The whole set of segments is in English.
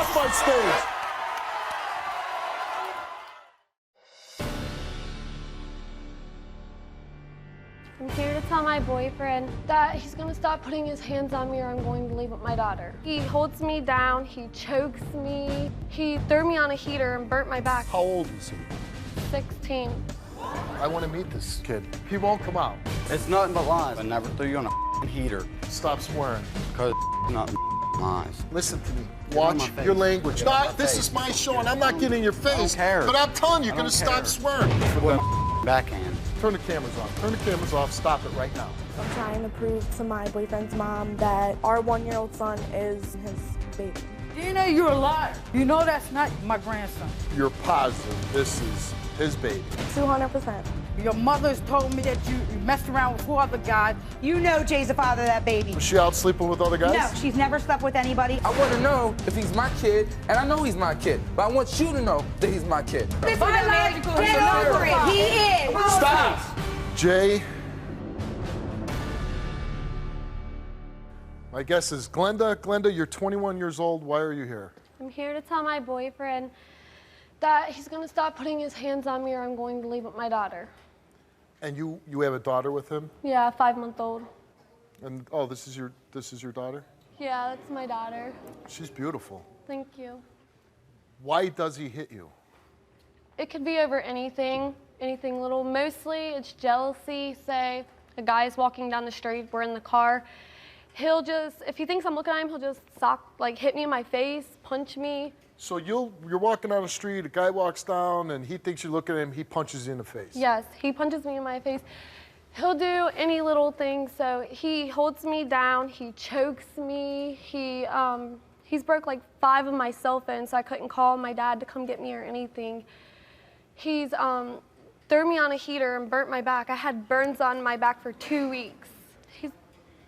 off my stage. I'm here to tell my boyfriend that he's gonna stop putting his hands on me or I'm going to leave with my daughter. He holds me down, he chokes me, he threw me on a heater and burnt my back. How old is he? 16. I want to meet this kid. He won't come out. It's nothing but lies. I never threw you on a heater. Stop swearing. Because nothing lies. Listen to me. Get on Watch my face. your language. Get on No, my this face. is my show, and I'm not getting in your face. care. But I'm telling you, you're I going to don't stop care. swearing. With my backhand. Turn the cameras off. Turn the cameras off. Stop it right now. I'm trying to prove to my boyfriend's mom that our 1-year-old son is his baby. DNA, you're a liar. You know that's not my grandson. You're positive this is his baby. 200%. Your mother's told me that you messed around with 4 other guys. You know Jay's the father of that baby. Was she out sleeping with other guys? No, she's never slept with anybody. I want to know if he's my kid, and I know he's my kid, but I want you to know that he's my kid. Get over it. He is. Stop! Jay. My guess is Glenda. Glenda, you're 21 years old. Why are you here? I'm here to tell my boyfriend that he's gonna stop putting his hands on me or I'm going to leave with my daughter. And you have a daughter with him? Yeah, 5-month-old. And oh, this is your daughter? Yeah, that's my daughter. She's beautiful. Thank you. Why does he hit you? It could be over anything little. Mostly it's jealousy. Say a guy's walking down the street, we're in the car. He'll just, if he thinks I'm looking at him, he'll just hit me in my face, punch me. So you're walking down the street, a guy walks down, and he thinks you're looking at him, he punches you in the face. Yes, he punches me in my face. He'll do any little thing, so he holds me down, he chokes me, he's broke like 5 of my cell phones, so I couldn't call my dad to come get me or anything. He's threw me on a heater and burnt my back. I had burns on my back for 2 weeks. He's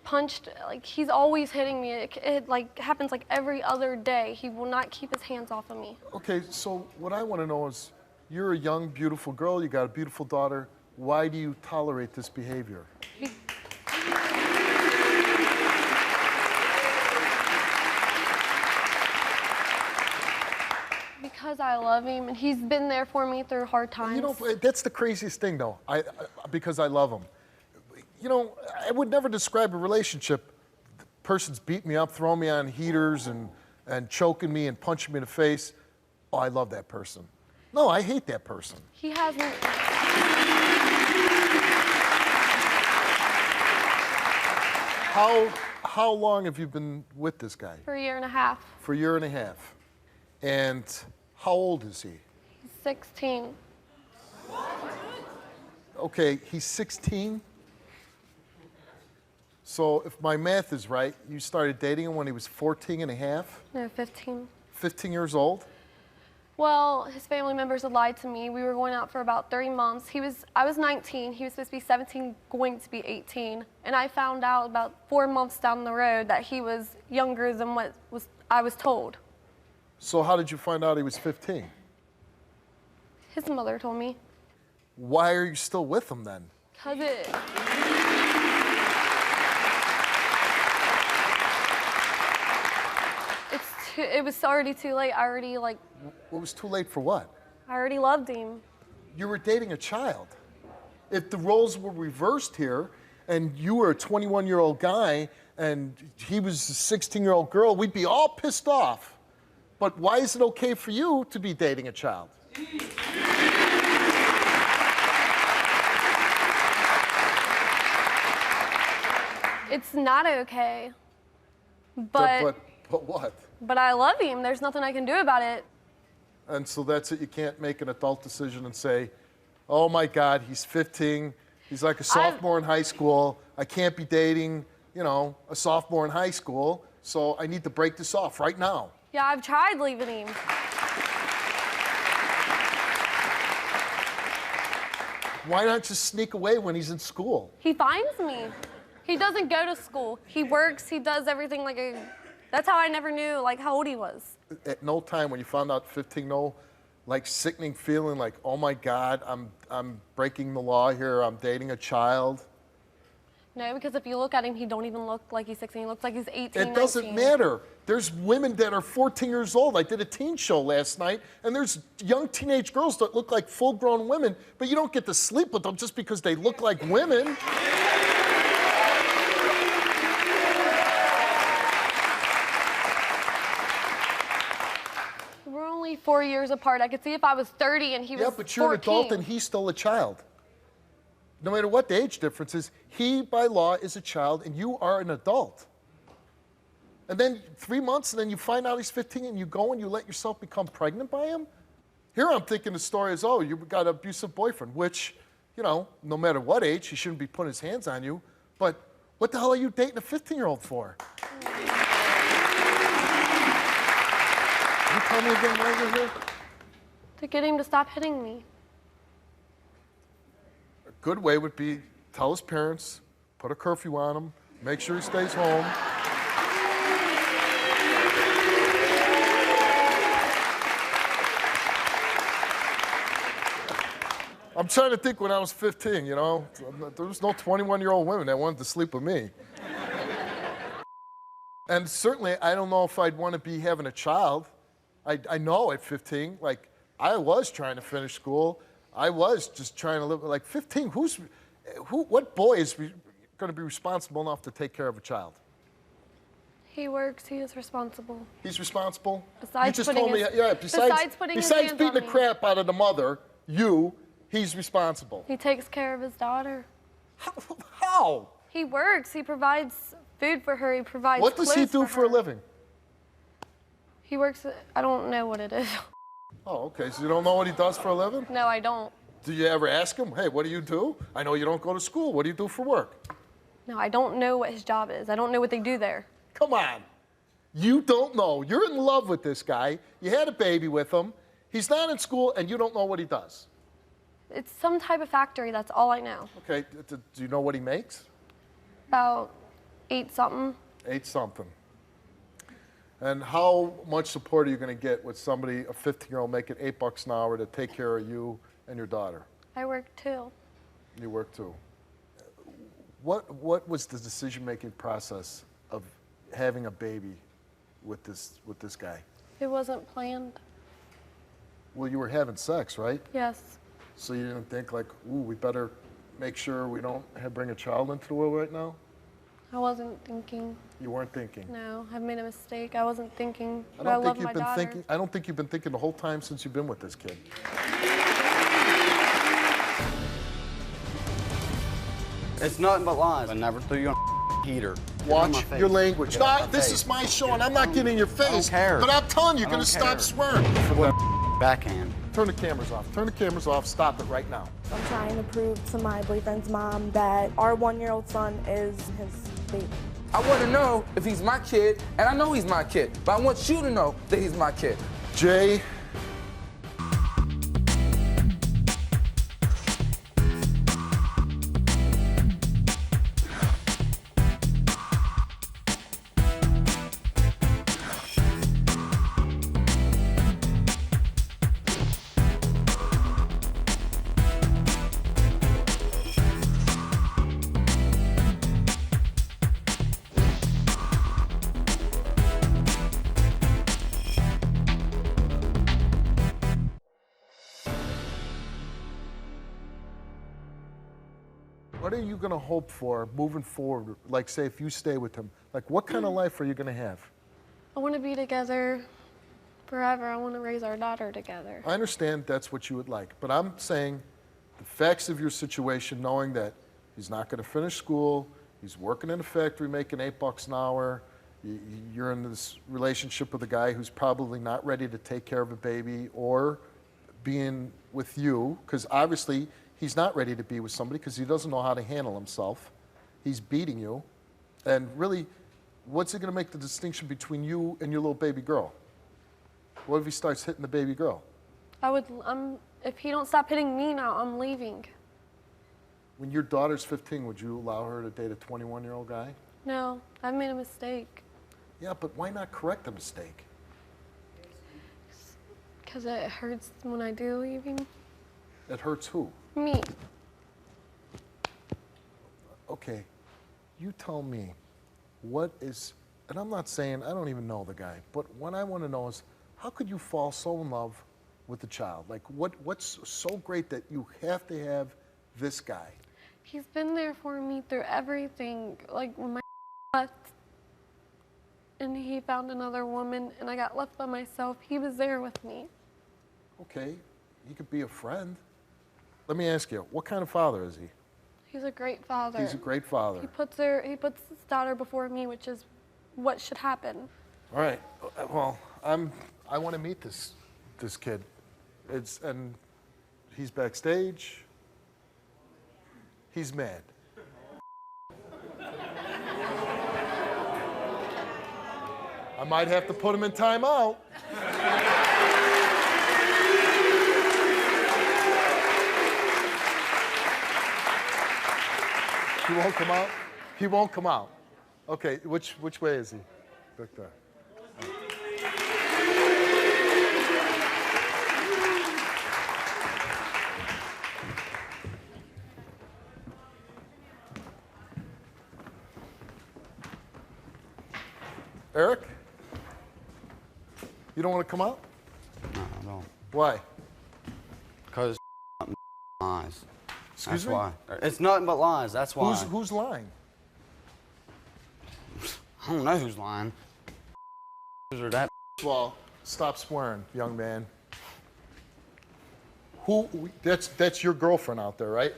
punched, he's always hitting me. It happens every other day. He will not keep his hands off of me. Okay, so what I want to know is, you're a young, beautiful girl, you got a beautiful daughter. Why do you tolerate this behavior? Because I love him, and he's been there for me through hard times. You know, that's the craziest thing, though. Because I love him. You know, I would never describe a relationship. The person's beating me up, throwing me on heaters, and choking me and punching me in the face. Oh, I love that person. No, I hate that person. He hasn't. How long have you been with this guy? For a year and a half. For a year and a half. And how old is he? He's 16. Okay, he's 16? So if my math is right, you started dating him when he was 14 and a half? No, 15. 15 years old? Well, his family members had lied to me. We were going out for about 3 months. I was 19, he was supposed to be 17, going to be 18. And I found out about 4 months down the road that he was younger than what I was told. So how did you find out he was 15? His mother told me. Why are you still with him then? Because it was already too late. What was too late for what? I already loved him. You were dating a child. If the roles were reversed here, and you were a 21-year-old guy, and he was a 16-year-old girl, we'd be all pissed off. But why is it okay for you to be dating a child? It's not okay. But what? But I love him. There's nothing I can do about it. And so that's it. You can't make an adult decision and say, oh my God, he's 15. He's like a sophomore in high school. I can't be dating, a sophomore in high school. So I need to break this off right now. Yeah, I've tried leaving him. Why not just sneak away when he's in school? He finds me. He doesn't go to school. He works, he does everything that's how I never knew how old he was. At no time when you found out 15, no sickening feeling oh my God, I'm breaking the law here, I'm dating a child? No, because if you look at him, he don't even look like he's 16, he looks like he's 18, It doesn't 19. matter. There's women that are 14 years old. I did a teen show last night, and there's young teenage girls that look like full-grown women, but you don't get to sleep with them just because they look like women. We're only 4 years apart. I could see if I was 30 and he was 14. Yeah, but you're an adult and he's still a child. No matter what the age difference is, he, by law, is a child and you are an adult. And then 3 months, and then you find out he's 15 and you go and you let yourself become pregnant by him? Here I'm thinking the story is, oh, you got an abusive boyfriend, which, you know, no matter what age, he shouldn't be putting his hands on you. But what the hell are you dating a 15-year-old for? Can you tell me again why you're here? To get him to stop hitting me. A good way would be tell his parents, put a curfew on him, make sure he stays home. I'm trying to think when I was 15, you know? There was no 21-year-old women that wanted to sleep with me. And certainly, I don't know if I'd want to be having a child. I know at 15, like, I was trying to finish school. I was just trying to live, like 15, what boy is going to be responsible enough to take care of a child? He works, he is responsible. He's responsible? Besides you just putting told me, his- yeah, besides putting his besides hands beating the on me. crap out of the mother, he's responsible. He takes care of his daughter. How? He works, he provides food for her, he provides What does he clothes do for a her. living? He works, I don't know what it is. Oh, okay, so you don't know what he does for a living? No, I don't. Do you ever ask him, hey, what do you do? I know you don't go to school. What do you do for work? No, I don't know what his job is. I don't know what they do there. Come on. You don't know. You're in love with this guy. You had a baby with him. He's not in school, and you don't know what he does. It's some type of factory, that's all I know. Okay, do you know what he makes? About 8 something. 8 something. And how much support are you going to get with somebody, a 15-year-old, making $8 an hour to take care of you and your daughter? I work too. You work too. What was the decision-making process of having a baby with this guy? It wasn't planned. Well, you were having sex, right? Yes. So you didn't think like, ooh, we better make sure we don't bring a child into the world right now? I wasn't thinking. You weren't thinking. No, I've made a mistake. I wasn't thinking. I But I don't love think my you've been daughter. thinking. I don't think you've been thinking the whole time since you've been with this kid. It's nothing but lies. I never threw you on a heater. Get out of my Watch face. your language. Get out No, of my this face. is my show, and I'm not getting in your face. care. But I'm telling you, you're I going to don't care. stop swearing. Backhand. Turn the cameras off. Turn the cameras off. Stop it right now. I'm trying to prove to my boyfriend's mom that our 1-year-old son is his baby. I want to know if he's my kid, and I know he's my kid, but I want you to know that he's my kid. Jay. What are you going to hope for moving forward? Like, say, if you stay with him, like, what kind of life are you going to have? I want to be together forever. I want to raise our daughter together. I understand that's what you would like, but I'm saying the facts of your situation, knowing that he's not going to finish school, he's working in a factory making $8 an hour, you're in this relationship with a guy who's probably not ready to take care of a baby or being with you, because obviously he's not ready to be with somebody because he doesn't know how to handle himself. He's beating you. And really, what's it going to make the distinction between you and your little baby girl? What if he starts hitting the baby girl? If he don't stop hitting me now, I'm leaving. When your daughter's 15, would you allow her to date a 21-year-old guy? No, I've made a mistake. Yeah, but why not correct the mistake? Because it hurts when I do leaving. It hurts who? Me. Okay, you tell me, what is and I'm not saying, I don't even know the guy, but what I want to know is, how could you fall so in love with the child? Like, what's so great that you have to have this guy? He's been there for me through everything. Like when my left and he found another woman and I got left by myself, he was there with me. Okay, he could be a friend. Let me ask you, what kind of father is he? He's a great father. He's a great father. He puts his daughter before me, which is what should happen. All right, well, I want to meet this kid. And he's backstage. He's mad. I might have to put him in timeout. He won't come out? He won't come out. Okay, which way is he? Back there. Eric? You don't want to come out? No, I don't. Why? Because lies. Excuse That's me? why. It's nothing but lies. That's why. Who's lying? I don't know who's lying. Or that. Well, stop swearing, young man. That's your girlfriend out there, right?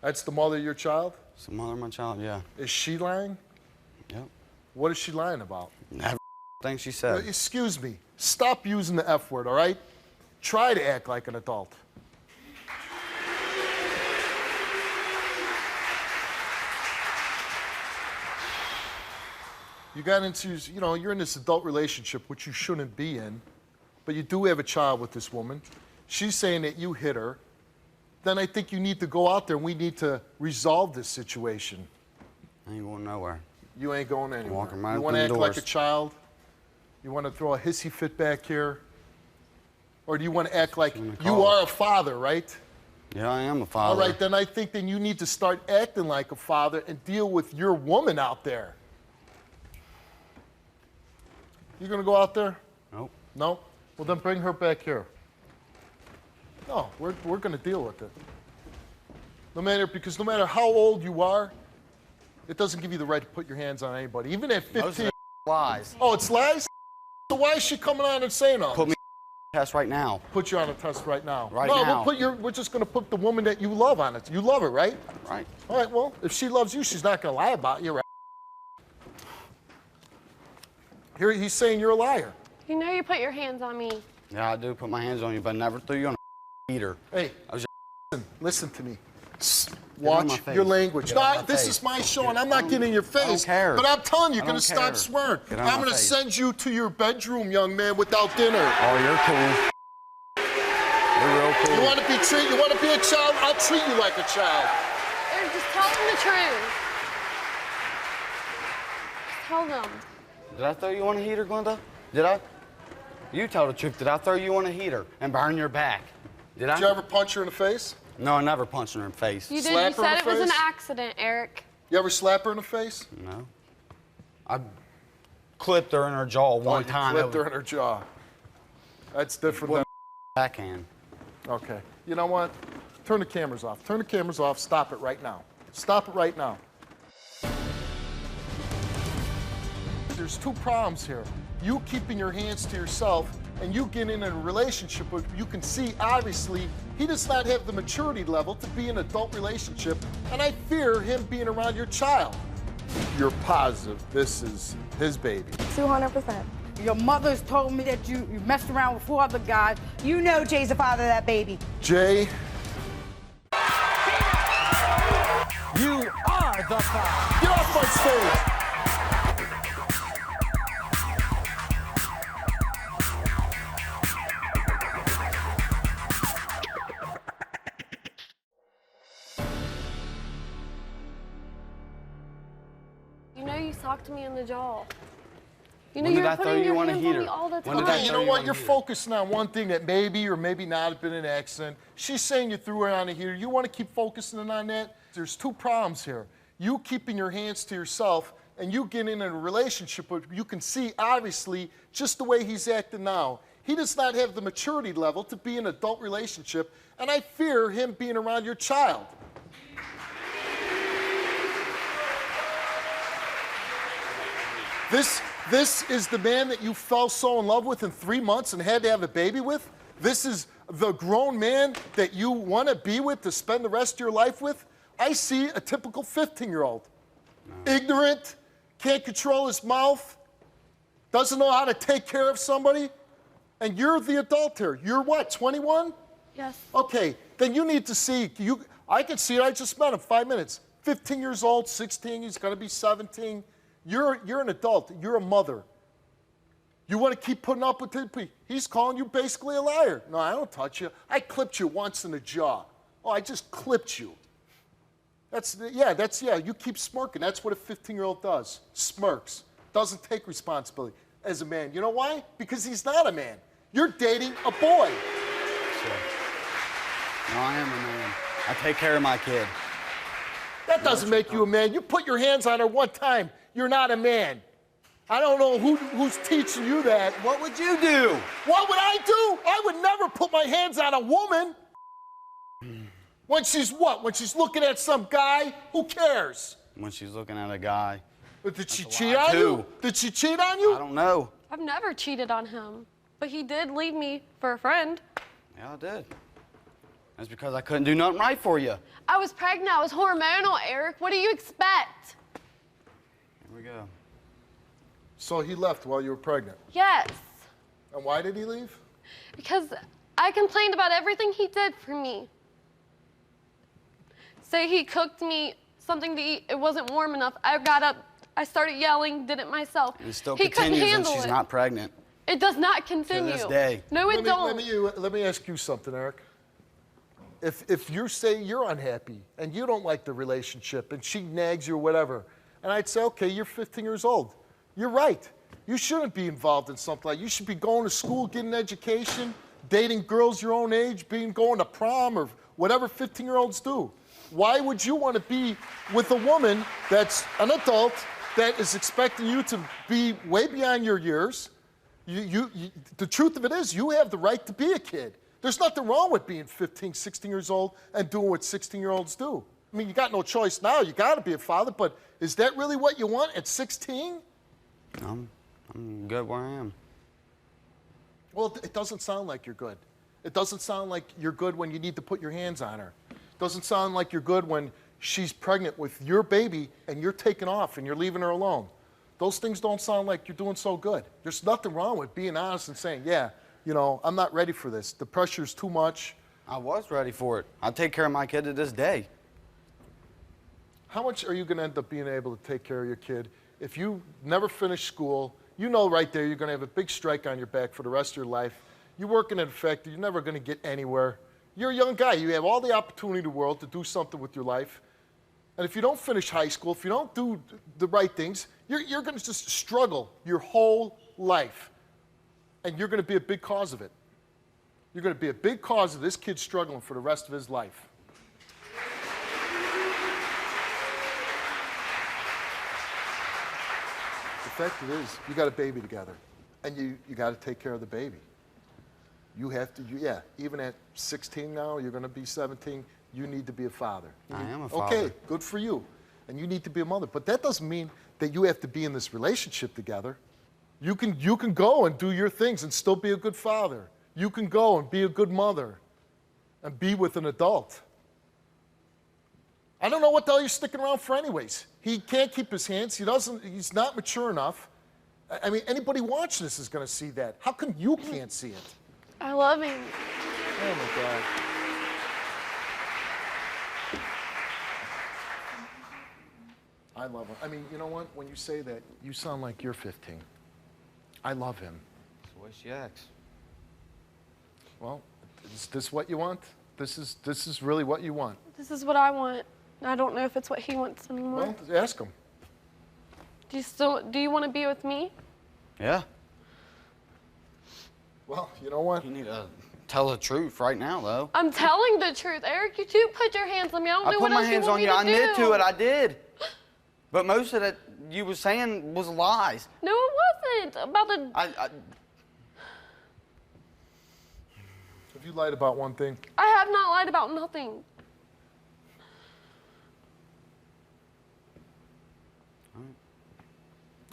That's the mother of your child? It's the mother of my child, yeah. Is she lying? Yep. What is she lying about? Every thing she said. Excuse me. Stop using the F word, all right? Try to act like an adult. You got into, you're in this adult relationship, which you shouldn't be in, but you do have a child with this woman. She's saying that you hit her. Then I think you need to go out there and we need to resolve this situation. I ain't going nowhere. You ain't going anywhere. Walking right You want to act through like doors. a child? You want to throw a hissy fit back here? Or do you want to act like you are a father, right? Yeah, I am a father. All right, then I think then you need to start acting like a father and deal with your woman out there. You gonna go out there? Nope. No? Well, then bring her back here. No, we're gonna deal with it. Because no matter how old you are, it doesn't give you the right to put your hands on anybody. Even at 15. Those are lies. Oh, it's lies? So why is she coming on and saying all Put this? me test right now. Put you on a test right now. Right no, now. we're just gonna put the woman that you love on it. You love her, right? Right. All right, well, if she loves you, she's not gonna lie about you, right? Here, he's saying you're a liar. You know you put your hands on me. Yeah, I do put my hands on you, but I never threw you on a heater. Hey, I was listen to me. out of Watch my face. your language. Get out of No, my this face. is my show, and I'm not getting in your face. I don't care. But I'm telling you, you're I gonna don't stop care. swearing. Get out of I'm my gonna face. send you to your bedroom, young man, without dinner. Oh, you're cool. You're real cool. You want to be treated? You want to be a child? I'll treat you like a child. Or just tell them the truth. Tell them. Did I throw you on a heater, Glenda? Did I? You tell the truth. Did I throw you on a heater and burn your back? Did I? Did you ever punch her in the face? No, I never punched her in the face. You did. Slap You her in said the it was an face? accident, Eric. You ever slap her in the face? No. I clipped her in her jaw one you time. Clipped her in her jaw. That's different than. Backhand. Okay. You know what? Turn the cameras off. Turn the cameras off. Stop it right now. Stop it right now. There's two problems here. You keeping your hands to yourself and you getting in a relationship where you can see, obviously, he does not have the maturity level to be in an adult relationship, and I fear him being around your child. You're positive this is his baby. 200%. Your mother's told me that you messed around with 4 other guys. You know Jay's the father of that baby. Jay, You are the father. get off my stage! You know you socked me in the jaw. You know When you did were I throw putting you your on a hands on heater? me all the When did I time. Okay, you throw know you what? on You're here? focusing on one thing that maybe or maybe not have been an accident. She's saying you threw her on a heater. You want to keep focusing on that? There's two problems here. You keeping your hands to yourself and you get in a relationship where you can see, obviously, just the way he's acting now, he does not have the maturity level to be in an adult relationship, and I fear him being around your child. This is the man that you fell so in love with in 3 months and had to have a baby with? This is the grown man that you want to be with to spend the rest of your life with? I see a typical 15-year-old. No. Ignorant, can't control his mouth, doesn't know how to take care of somebody, and you're the adult here. You're what, 21? Yes. Okay, then you need to see, I can see it, I just met him 5 minutes. 15 years old, 16, he's gonna be 17. You're an adult, you're a mother. You want to keep putting up with him? He's calling you basically a liar. No, I don't touch you. I clipped you once in the jaw. Oh, I just clipped you. Yeah, you keep smirking. That's what a 15-year-old does. Smirks. Doesn't take responsibility as a man. You know why? Because he's not a man. You're dating a boy. No, I am a man. I take care of my kid. That doesn't make you a man. You put your hands on her one time, you're not a man. I don't know who's teaching you that. What would you do? What would I do? I would never put my hands on a woman. When she's what? When she's looking at some guy? Who cares? When she's looking at a guy. But did she cheat on you? Did she cheat on you? I don't know. I've never cheated on him, but he did leave me for a friend. Yeah, I did. That's because I couldn't do nothing right for you. I was pregnant. I was hormonal, Eric. What do you expect? Here we go. So he left while you were pregnant? Yes. And why did he leave? Because I complained about everything he did for me. Say he cooked me something to eat, it wasn't warm enough. I got up, I started yelling, did it myself. And it still he continues couldn't and handle she's it. not pregnant. It does not continue. To this day. No, it don't. Let me ask you something, Eric. If you say you're unhappy and you don't like the relationship and she nags you or whatever, and I'd say, okay, you're 15 years old. You're right. You shouldn't be involved in something like that. You should be going to school, getting an education, dating girls your own age, going to prom or whatever 15-year-olds do. Why would you want to be with a woman that's an adult that is expecting you to be way beyond your years? The truth of it is, you have the right to be a kid. There's nothing wrong with being 15, 16 years old and doing what 16-year-olds do. I mean, you got no choice now. You got to be a father, but is that really what you want at 16? I'm good where I am. Well, it doesn't sound like you're good. It doesn't sound like you're good when you need to put your hands on her. It doesn't sound like you're good when she's pregnant with your baby and you're taking off and you're leaving her alone. Those things don't sound like you're doing so good. There's nothing wrong with being honest and saying, yeah, you know, I'm not ready for this. The pressure's too much. I was ready for it. I take care of my kid to this day. How much are you going to end up being able to take care of your kid if you never finish school? You know right there you're going to have a big strike on your back for the rest of your life. You're working at a factory. You're never going to get anywhere. You're a young guy. You have all the opportunity in the world to do something with your life. And if you don't finish high school, if you don't do the right things, you're going to just struggle your whole life. And you're going to be a big cause of it. You're going to be a big cause of this kid struggling for the rest of his life. The fact of it is, you got a baby together, and you got to take care of the baby. You have to, yeah, even at 16 now, you're going to be 17, you need to be a father. I am a father. Okay, good for you. And you need to be a mother. But that doesn't mean that you have to be in this relationship together. You can go and do your things and still be a good father. You can go and be a good mother and be with an adult. I don't know what the hell you're sticking around for anyways. He can't keep his hands. He's not mature enough. I mean, anybody watching this is going to see that. How come you can't see it? I love him. Oh, my God. I love him. I mean, you know what? When you say that, you sound like you're 15. I love him. That's the way she acts. Well, is this what you want? This is really what you want? This is what I want. I don't know if it's what he wants anymore. Well, ask him. Do you want to be with me? Yeah. Well, you know what? You need to tell the truth right now, though. I'm telling the truth, Eric. You put your hands on me. I don't know what else you want me to do. I put my hands on you. I admit to it. I did. But most of that, you were saying was lies. No, it wasn't. About the... Have you lied about one thing? I have not lied about nothing.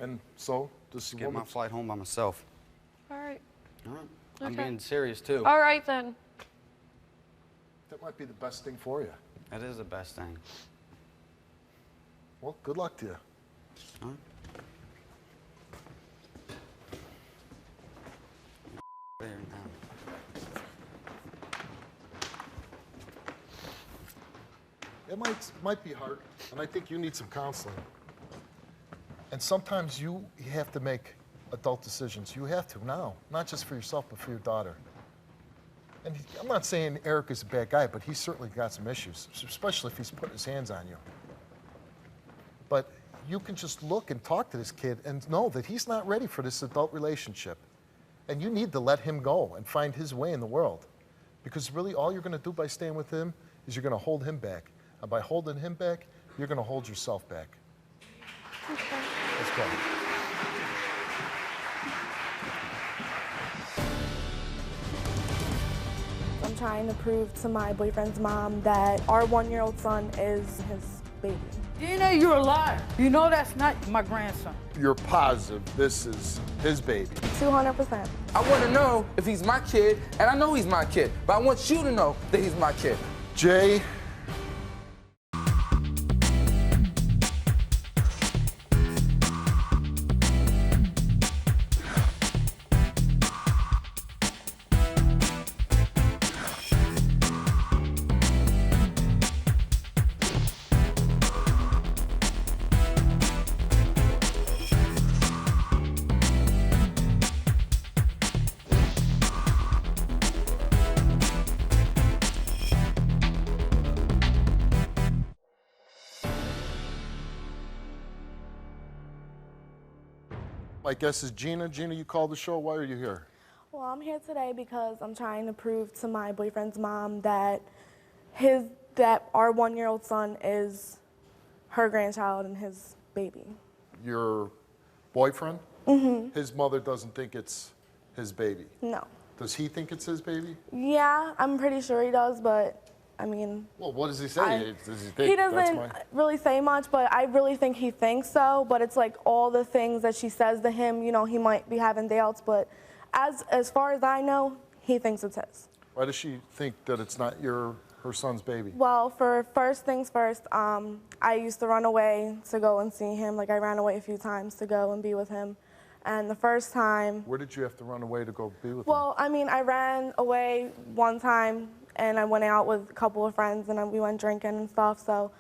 And so, this is Get my flight home by myself. All right. All right. I'm Okay. being serious, too. All right, then. That might be the best thing for you. That is the best thing. Well, good luck to you. All right. There now. It might be hard, and I think you need some counseling. And sometimes you have to make adult decisions. You have to now, not just for yourself, but for your daughter. And I'm not saying Eric is a bad guy, but he's certainly got some issues, especially if he's putting his hands on you. But you can just look and talk to this kid and know that he's not ready for this adult relationship. And you need to let him go and find his way in the world. Because really all you're gonna do by staying with him is you're gonna hold him back. And by holding him back, you're gonna hold yourself back. Okay. Let's go. I'm trying to prove to my boyfriend's mom that our 1-year-old son is his baby. Gina, you're a liar. You know that's not my grandson. You're positive this is his baby. 200%. I want to know if he's my kid, and I know he's my kid, but I want you to know that he's my kid. Jay, my guess is Gina. Gina, you called the show. Why are you here? Well, I'm here today because I'm trying to prove to my boyfriend's mom that our 1-year-old son is her grandchild and his baby. Your boyfriend? Mm-hmm. His mother doesn't think it's his baby. No. Does he think it's his baby? Yeah, I'm pretty sure he does, but I mean... Well, what does he say? Does he think He that's doesn't mine? really say much, but I really think he thinks so. But it's like all the things that she says to him, you know, he might be having doubts. But as far as I know, he thinks it's his. Why does she think that it's not her son's baby? Well, for first things first, I used to run away to go and see him. Like I ran away a few times to go and be with him. And the first time... Where did you have to run away to go be with him? Well, I mean, I ran away one time and I went out with a couple of friends and we went drinking and stuff. So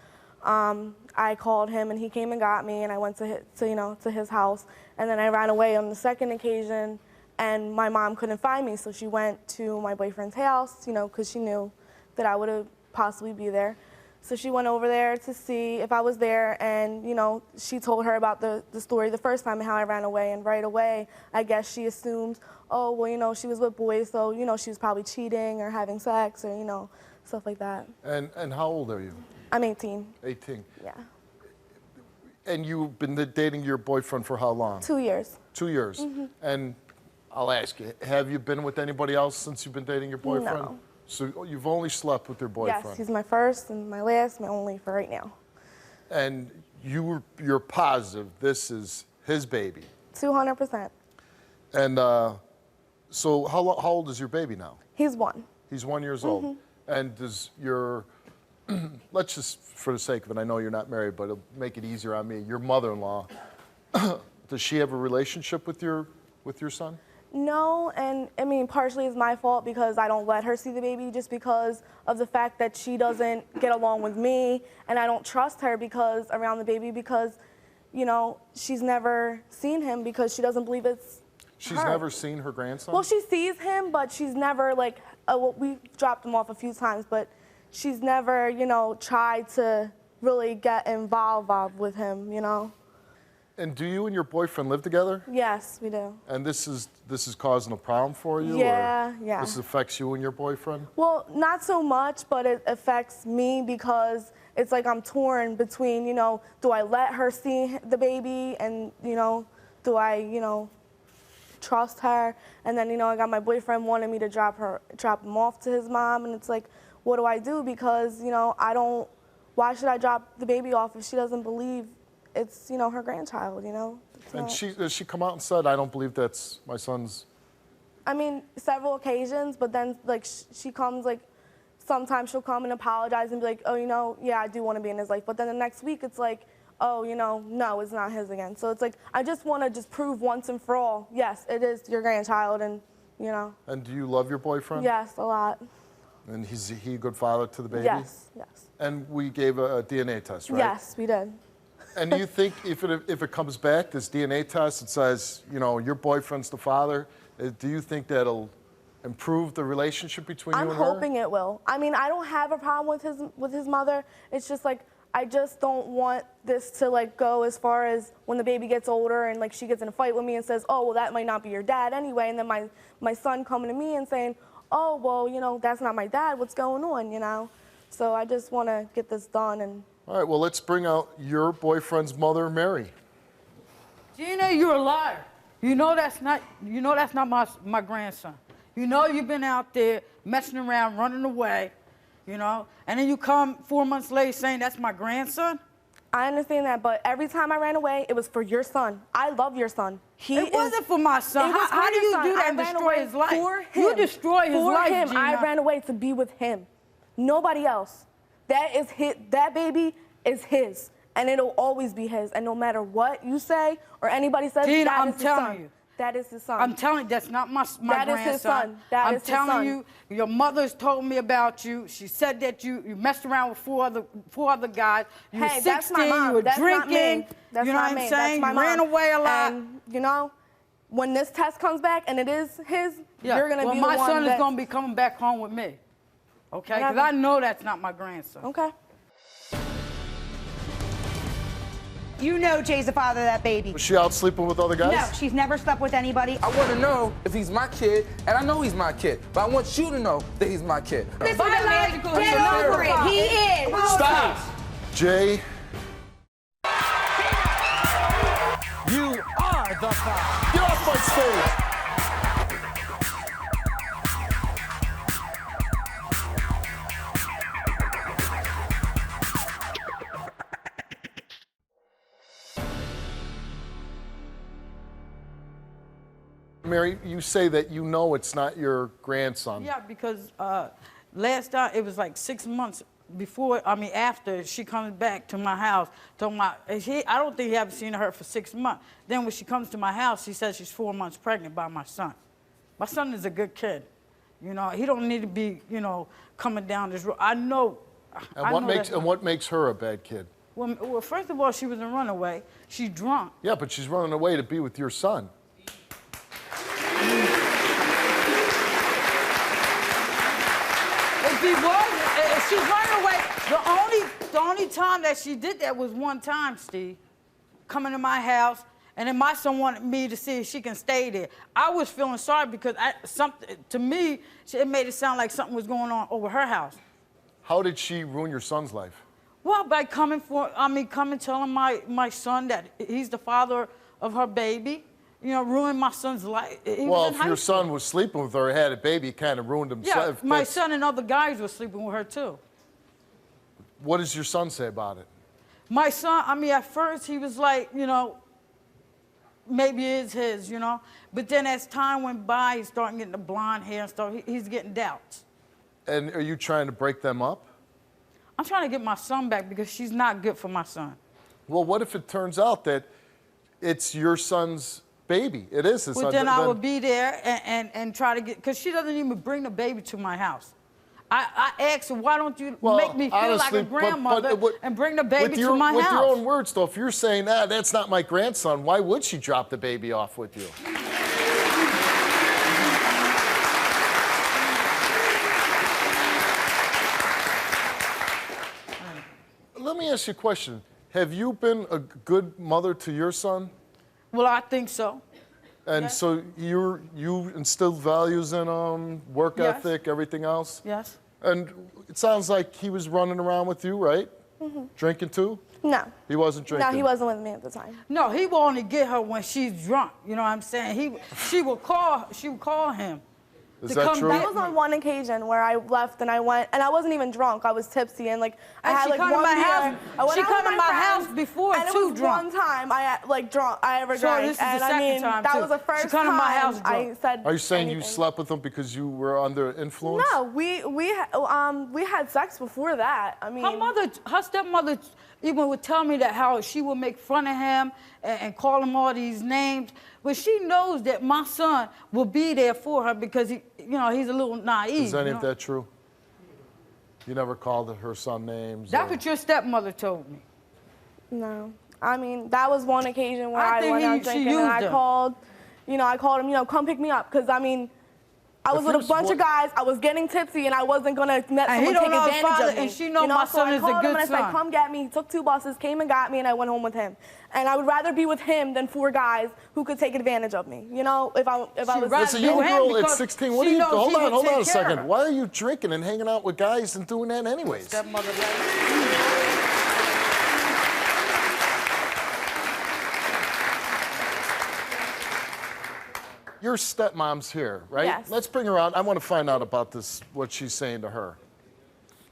I called him and he came and got me and I went to his house. And then I ran away on the second occasion and my mom couldn't find me. So she went to my boyfriend's house, you know, because she knew that I would possibly be there. So she went over there to see if I was there and, you know, she told her about the story the first time and how I ran away. And right away, I guess she assumed, oh, well, you know, she was with boys, so, you know, she was probably cheating or having sex or, you know, stuff like that. And how old are you? I'm 18. 18. Yeah. And you've been dating your boyfriend for how long? 2 years. 2 years. Mm-hmm. And I'll ask you, have you been with anybody else since you've been dating your boyfriend? No. So you've only slept with your boyfriend? Yes, he's my first and my last, my only for right now. And you're positive this is his baby? 200%. And so how old is your baby now? He's 1. He's 1 year old. And does your, let's just, for the sake of it, I know you're not married, but it'll make it easier on me, your mother-in-law, does she have a relationship with your son? No, and I mean, partially it's my fault because I don't let her see the baby just because of the fact that she doesn't get along with me and I don't trust her around the baby because, you know, she's never seen him because she doesn't believe it's She's her. never seen her grandson? Well, she sees him, but she's never like, we've dropped him off a few times, but she's never, you know, tried to really get involved with him, you know? And do you and your boyfriend live together? Yes, we do. And this is causing a problem for you? Yeah, or yeah. This affects you and your boyfriend? Well, not so much, but it affects me because it's like I'm torn between, do I let her see the baby and, do I, trust her? And then, I got my boyfriend wanting me to drop him off to his mom, and it's like, what do I do? Because, why should I drop the baby off if she doesn't believe it's, her grandchild, And has she come out and said, I don't believe that's my son's? I mean, several occasions, but then, like, she comes, like, sometimes she'll come and apologize and be like, oh, yeah, I do want to be in his life. But then the next week, it's like, oh, no, it's not his again. So it's like, I just want to just prove once and for all, yes, it is your grandchild, and, And do you love your boyfriend? Yes, a lot. And is he a good father to the baby? Yes, yes. And we gave a DNA test, right? Yes, we did. And do you think if it comes back, this DNA test, it says, your boyfriend's the father, do you think that'll improve the relationship between you and her? I'm hoping it will. I mean, I don't have a problem with his mother. It's just like, I just don't want this to like go as far as when the baby gets older and like she gets in a fight with me and says, oh, well, that might not be your dad anyway. And then my son coming to me and saying, oh, well, that's not my dad. What's going on, So I just want to get this done. And all right, well, let's bring out your boyfriend's mother, Mary. Gina, you're a liar. That's not my grandson. You've been out there messing around, running away, and then you come 4 months later saying that's my grandson? I understand that, but every time I ran away, it was for your son. I love your son. It wasn't for my son. How do you do that and destroy his life? For him. You destroy his life, For him, Gina. I ran away to be with him. Nobody else. That baby is his, and it'll always be his. And no matter what you say or anybody says, Gina, that I'm is his telling son. you. That is his son. I'm telling you, that's not my That grandson. is his son. That is his son. I'm telling you, your mother's told me about you. She said that you messed around with four other guys. You were 16, that's my mom. you were That's drinking. Not me. That's you know not what me. I'm saying? That's my You ran mom. away a lot. And, when this test comes back and it is his, you're going to be the one my son is that... going to be coming back home with me. Okay? Because I know that's not my grandson. Okay. Jay's the father of that baby. Was she out sleeping with other guys? No, she's never slept with anybody. I want to know if he's my kid, and I know he's my kid, but I want you to know that he's my kid. This biological, get over it. He is. Stop! Jay. You are the father. Get off my stage! Mary, you say that it's not your grandson. Yeah, because last time, it was like 6 months after she comes back to my house. I don't think he ever seen her for 6 months. Then when she comes to my house, she says she's 4 months pregnant by my son. My son is a good kid. He don't need to be, coming down this road. I know. And what makes her a bad kid? Well, first of all, she was a runaway. She's drunk. Yeah, but she's running away to be with your son. If she's running away, the only time that she did that was one time, Steve, coming to my house, and then my son wanted me to see if she can stay there. I was feeling sorry because to me, it made it sound like something was going on over her house. How did she ruin your son's life? Well, by coming telling my son that he's the father of her baby. Ruined my son's life. Well, if your son was sleeping with her, had a baby, it kind of ruined himself. Yeah, my son and other guys were sleeping with her too. What does your son say about it? My son, at first he was like, maybe it's his, But then as time went by, he's starting getting the blonde hair and stuff. He's getting doubts. And are you trying to break them up? I'm trying to get my son back because she's not good for my son. Well, what if it turns out that it's your son's baby? It is his son. Well, then I would be there and try to get, because she doesn't even bring the baby to my house. I asked her, why don't you make me feel like a grandmother and bring the baby to my house? With your own words, though, if you're saying, that's not my grandson, why would she drop the baby off with you? Let me ask you a question. have you been a good mother to your son? Well, I think so. And so you instilled values in him, work ethic, everything else? Yes. And it sounds like he was running around with you, right? Drinking too? No. He wasn't drinking? No, he wasn't with me at the time. No, he will only get her when she's drunk. You know what I'm saying? She would call him. Is that true? That was on one occasion where I left and I went, and I wasn't even drunk. I was tipsy and like I had like one beer. She come to my house before and too it was drunk. one time I ever So drank, this is the and I second mean time, that too. was the first She come to time my house I drunk. said. Are you saying anything. you slept with him because you were under influence? No, we had sex before that. I mean, Her stepmother even would tell me that how she would make fun of him and call him all these names, but she knows that my son will be there for her because he's a little naive. Is any of that true? You never called her son names? That's what your stepmother told me. No, I mean that was one occasion where I I think went out drinking and I called him, come pick me up, because I mean. I was with a bunch of guys. I was getting tipsy, and I wasn't gonna let someone take advantage of me. And she knows my son is a good son. So I called him and I said, "Come get me." He took 2 buses, came and got me, and I went home with him. And I would rather be with him than 4 guys who could take advantage of me. You know, if I was. It's a young girl at 16. What are you? Hold on a second. Why are you drinking and hanging out with guys and doing that anyways? Stepmother. Your stepmom's here, right? Yes. Let's bring her out. I want to find out about this, what she's saying to her.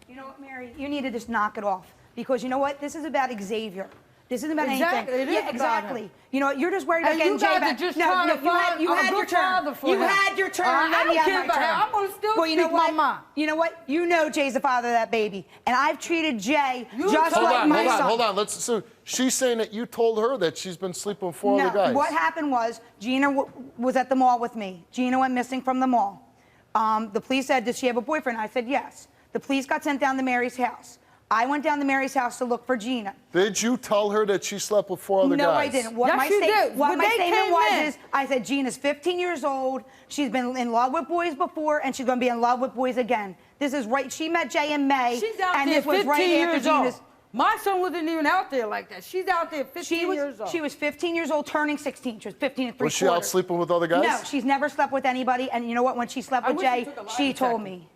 You know what, Mary? You need to just knock it off. Because you know what? This is about Xavier. This isn't about Exactly, anything. it is about exactly. him. You know what? You're just worried about And getting you Jay guys back. are just trying to find you a had your good turn. father for You him. had your turn. I Let me don't have care my about turn. him. I'm gonna still well, you know speak my what? mind. You know what? You know Jay's the father of that baby, and I've treated Jay just Hold like on, my son. hold on. So she's saying that you told her that she's been sleeping with 4 other guys. What happened was Gina was at the mall with me. Gina went missing from the mall. The police said, "Does she have a boyfriend?" I said, "Yes." The police got sent down to Mary's house. I went down to Mary's house to look for Gina. Did you tell her that she slept with 4 other guys? No, I didn't. What Yes, my you did. What When my they statement came was in. is, I said, Gina's 15 years old. She's been in love with boys before, and she's going to be in love with boys again. This is right. She met Jay in May, She's out and there this was 15 right years after old. Gina's. My son wasn't even out there like that. She's out there 15 years old. She was 15 years old, turning 16. She was 15 and 3/4. Was she out sleeping with other guys? No, she's never slept with anybody. And you know what? When she slept with wish Jay, you took a lie she detector. told me.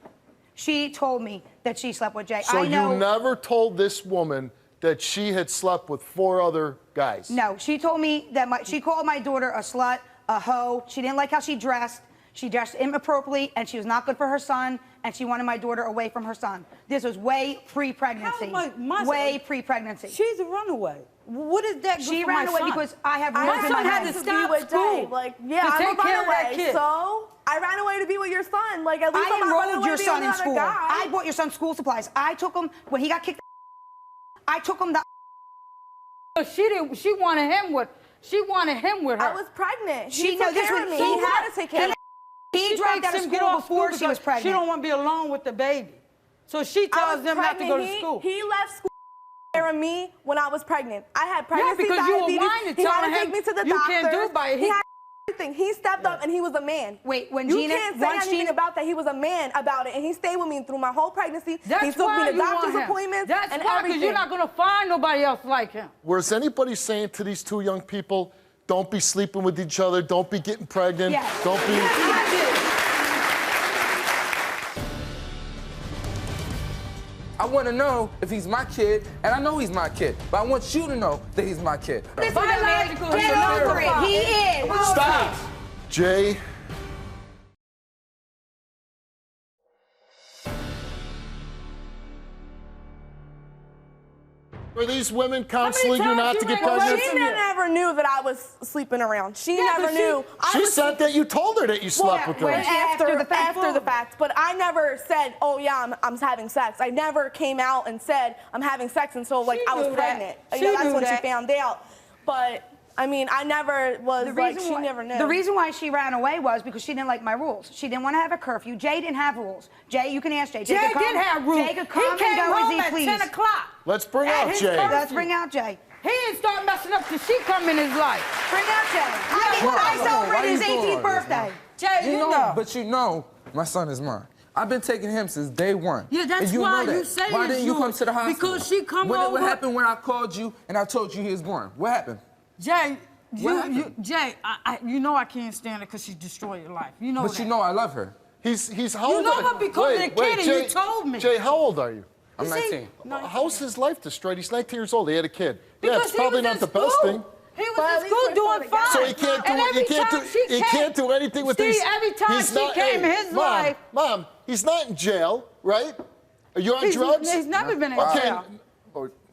She told me that she slept with Jay. So I know. you never told this woman that she had slept with 4 other guys? No, she told me that she called my daughter a slut, a hoe. She didn't like how she dressed. She dressed inappropriately, and she was not good for her son, and she wanted my daughter away from her son. This was way pre-pregnancy. Way pre-pregnancy. She's a runaway. What is that good She for ran my away son? because I have My rules in son my had home. to stop with school. Jay. Like, yeah, to I'm a take care of that runaway, kid. so I ran away to be with your son. Like, at least I I'm not running enrolled away your to be son with in another school. guy. I bought your son school supplies. I took him when he got kicked. I took him to. She wanted him with her. I was pregnant. She He know took this care was of me. so He had to take care of me. He dropped out of school before she was pregnant. She don't want to be alone with the baby. So she I tells was them not to go to pregnant. school. He left school to take care of me when I was pregnant. I had Yeah, pregnancy because you were diabetes. whining, He had telling to him take me to the you doctor. can't do it by He had everything. He stepped up and he was a man. Wait, when you Gina, can't say once anything Gina, about that. He was a man about it, and he stayed with me through my whole pregnancy. That's he took why me to you want doctor's him. appointments That's and why, because everything. you're not going to find nobody else like him. Was anybody saying to these 2 young people, don't be sleeping with each other, don't be getting pregnant, Yes. don't be... I did. I want to know if he's my kid, and I know he's my kid, but I want you to know that he's my kid. Biological, get over it. He is. Stop! Jay, were these women counseling you times not you to get ran away pregnant? She never knew that I was sleeping around. She never knew. She said that you told her that you slept with her. After the fact. But I never said, oh yeah, I'm having sex. I never came out and said I'm having sex until like I was pregnant. You know, that's when she found out. But I mean, I never was like, she never knew. The reason why she ran away was because she didn't like my rules. She didn't want to have a curfew. Jay didn't have rules. Jay, you can ask Jay. Jay did have rules. Jay could come He and came go as home he at pleased. 10 o'clock. Let's bring out his Jay. curfew. Let's bring out Jay. He didn't start messing up till she come in his life. Bring out Jay. I celebrated his 18th birthday. Jay, You know, but you know, my son is mine. I've been taking him since day one. Yeah, that's and you why know that. you say Why it's didn't you come yours? to the hospital? Because she come What over. happened when I called you and I told you he was born? What happened? Jay, happened? you know I can't stand it because she destroyed your life. You know But that. you know I love her. He's how old? You know her because of the kid, and Jay, you told me. Jay, how old are you? I'm 19. How's his life destroyed? He's 19 years old. He had a kid. Because yeah, it's he probably was not in the best school. thing. He was in school doing fine. So he can't do And every time he can't do anything with Steve, these. every time he's she not, came in his life. Mom, he's not in jail, right? Are you on drugs? He's never been in Okay. jail.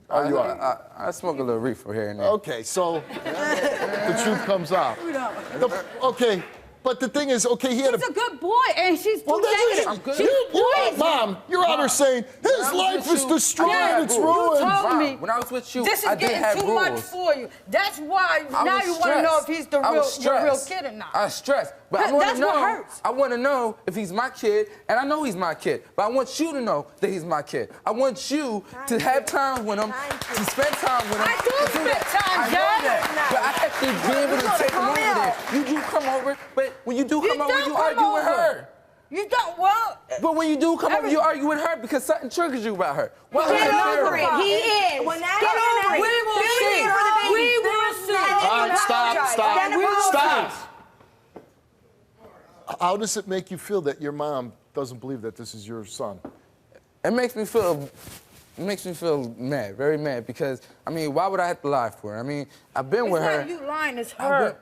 Are you on? I smoke a little reefer here and there. Okay, so the truth comes out. Okay, but the thing is, okay, he had He's a good boy, and she's too negative. I'm good. Mom, you're out here saying his life is destroyed, it's ruined. You told me. When I was with you, This is I did have getting too rules. much for you. That's why I now was you want to know if stressed. he's the I was your real stressed. kid or not. I was stressed, but I want That's to know. what hurts. I want to know if he's my kid, and I know he's my kid. But I want you to know that he's my kid. I want you to have time with him, to spend time with him. I do to spend that. time, I know Jay. that, but I have to be able to take him over there. You do come over, but when you do come over, you argue with her. You don't, well. But when you do come over, you argue with her because something triggers you about her. Why Get would over it. He is. When that Get over it. We will see. We will see. Stop. How does it make you feel that your mom doesn't believe that this is your son? It makes me feel mad, very mad, because, I mean, why would I have to lie for her? I mean, I've been with her. It's not you lying, it's her.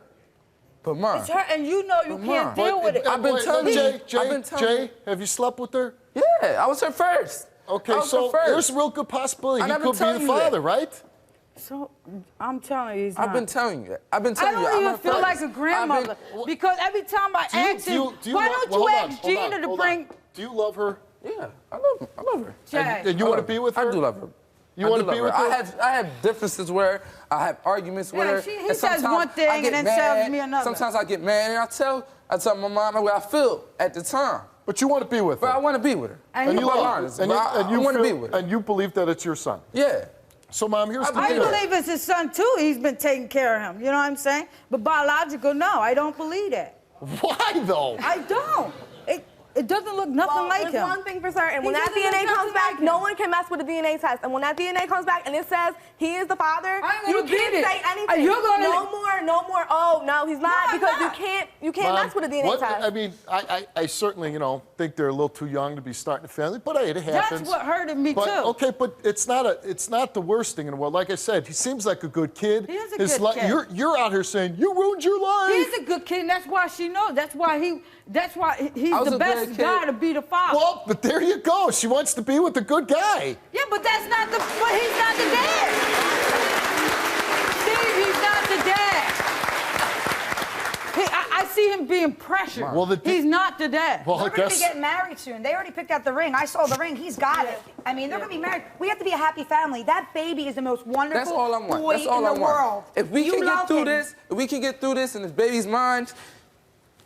But Mom. It's her, and you know you can't deal with it. I've been telling you. Jay, have you slept with her? Yeah, I was her first. Okay, so there's a real good possibility he could be the father, right? So, I'm telling you, he's I've not. been telling you that. I've been I telling you. don't I'm even her feel first. like a grandmother because every time I ask him, why don't you ask Gina to bring? Do you love her? Yeah, I love her. Jay. And you want to be with her? I do love her. You want to be with her? I have differences with her. I have arguments with her. He and says sometimes one thing I get and then tells mad. me another. Sometimes I get mad and I tell my mom how I feel at the time. But you want to be with her? But I want to be with her. And you I'm love honest, her. but I want to be with her. And you believe that it's your son? Yeah. So, Mom, here's the I deal. believe it's his son too. He's been taking care of him. You know what I'm saying? But biological, no, I don't believe that. Why, though? I don't. It doesn't look nothing like there's him. one thing for certain. When He that doesn't DNA look comes nothing back, like him. no one can mess with the DNA test. And when that DNA comes back and it says he is the father, I ain't you gonna can't get it. say anything. You're gonna- No more. Oh no, he's not, I'm because not. you can't mess with a DNA test. I mean, I certainly, think they're a little too young to be starting a family, but it happens. That's what hurted me But, too. okay, but it's not the worst thing in the world. Like I said, he seems like a good kid. He is a good kid. You're out here saying you ruined your life. He's a good kid, and that's why she knows. That's why he's I was the a best good guy kid. to be the father. Well, but there you go. She wants to be with a good guy. Yeah, but that's not the. But he's not the dad. Steve, he's not the dad. I see him being pressured. Well, he's not the dad. Well, They're I going to guess. be getting married soon. They already picked out the ring. I saw the ring. He's got it. I mean, they're going to be married. We have to be a happy family. That baby is the most wonderful That's all I want. boy That's all in I the want. world. If we You can get love through him. this, if we can get through this in this baby's mind,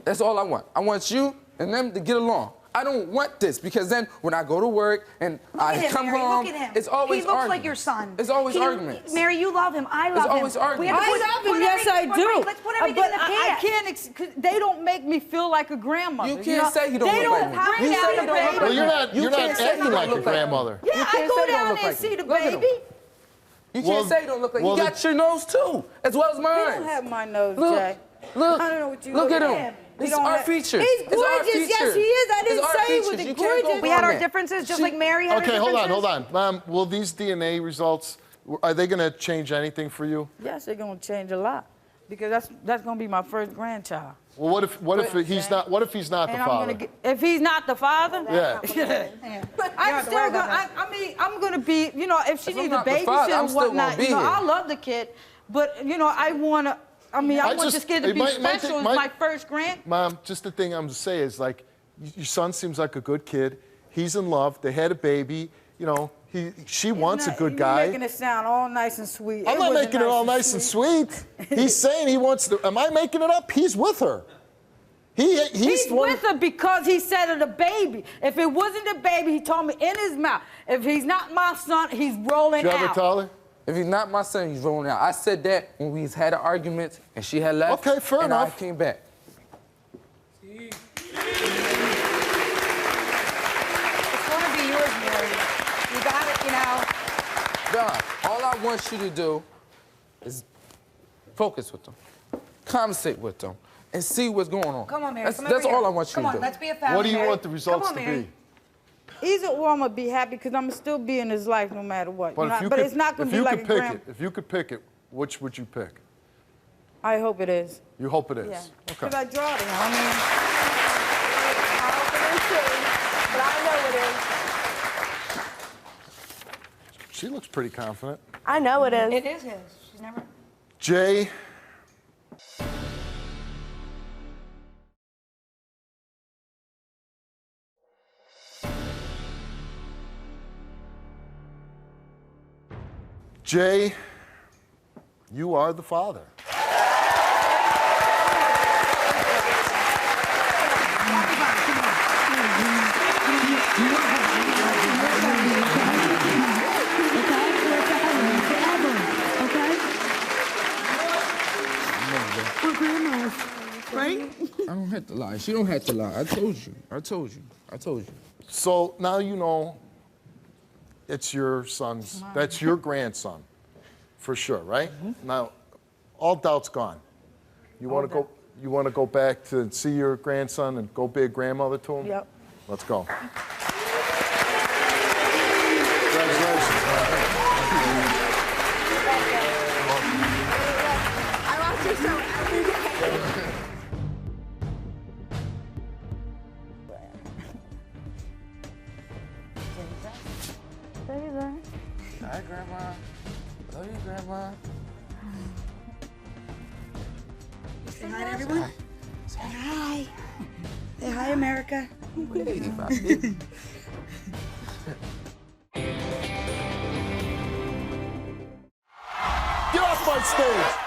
that's all I want. I want you and them to get along. I don't want this because then when I go to work and I come Mary, home, look at him. it's always He looks arguments. like your son. It's always arguments. Mary, you love him. I love him. always arguments. We have to I love him. put Yes, I everything- do. Let's put everything But in the I past. can't. They don't make me feel like a grandmother. You can't say you don't they look don't like me. bring You out say the you don't look baby. like Well, you're me. not You can't say acting you like don't a look like me. grandmother. Yeah, You I can't go say you don't down look and like see me. the Look at him. baby. You Well- can't say you don't look like well, you got your nose too, as well as mine. You don't have my nose, Look, Jay. look, I don't know what you look look at at. him. You It's don't our have- features. He's It's our gorgeous. Yes, features. he is. I It's didn't our say he features. was You can't gorgeous. go We had our wrong. differences, just like Mary had her Okay, hold differences. on. Mom, will these DNA results, are they going to change anything for you? Yes, they're gonna change a lot because that's gonna be my first grandchild. Well, what if he's not the And I'm father? gonna if he's not the father, Yeah. I'm still gonna. I'm gonna be. If she If I'm needs a not the father, babysitter I'm and still gonna whatnot, be here. I love the kid, but I wanna. I want just- this kid to it be might- might special. think- It's might- my first grand. Mom, just the thing I'm going to say is, like, your son seems like a good kid. He's in love. They had a baby. She wants a good guy. You're making it sound all nice and sweet. I'm not making it all nice and sweet. He's saying he wants to. Am I making it up? He's with her. He's with her because he said of the baby. If it wasn't the baby, he told me in his mouth. If he's not my son, he's rolling Did you ever out. tell her? If he's not my son, he's rolling out. I said that when we had an argument and she had left. Okay, fair enough. I came back. want you to do is focus with them, conversate with them, and see what's going on. Come on, Mary. That's all I want you to do. Come on, let's be a family. What do you Mary. want the results Come on, to Mary. be? Either or, I'm gonna be happy because I'm gonna still be in his life no matter what. But, if you but could, it's not gonna if be you like could a pick grand. it, if you could pick it, which would you pick? I hope it is. You hope it is. Yeah. Okay. Because I draw it. I mean, I hope it is too, but I know it is. She looks pretty confident. I know it is. It is his. She's never. Jay. Jay, you are the father. Right? I don't have to lie. She don't have to lie. I told you. I told you. I told you. So now you know it's your son's, that's your grandson, for sure, right? Now, all doubt's gone. You want to go back to see your grandson and go be a grandmother to him? yep. Let's go. Congratulations. I watch your show every day. Hi, Grandma. Love you, Grandma. Say hi to everyone. Say hi. Say hi, America. Hey, my baby. Get off my stage!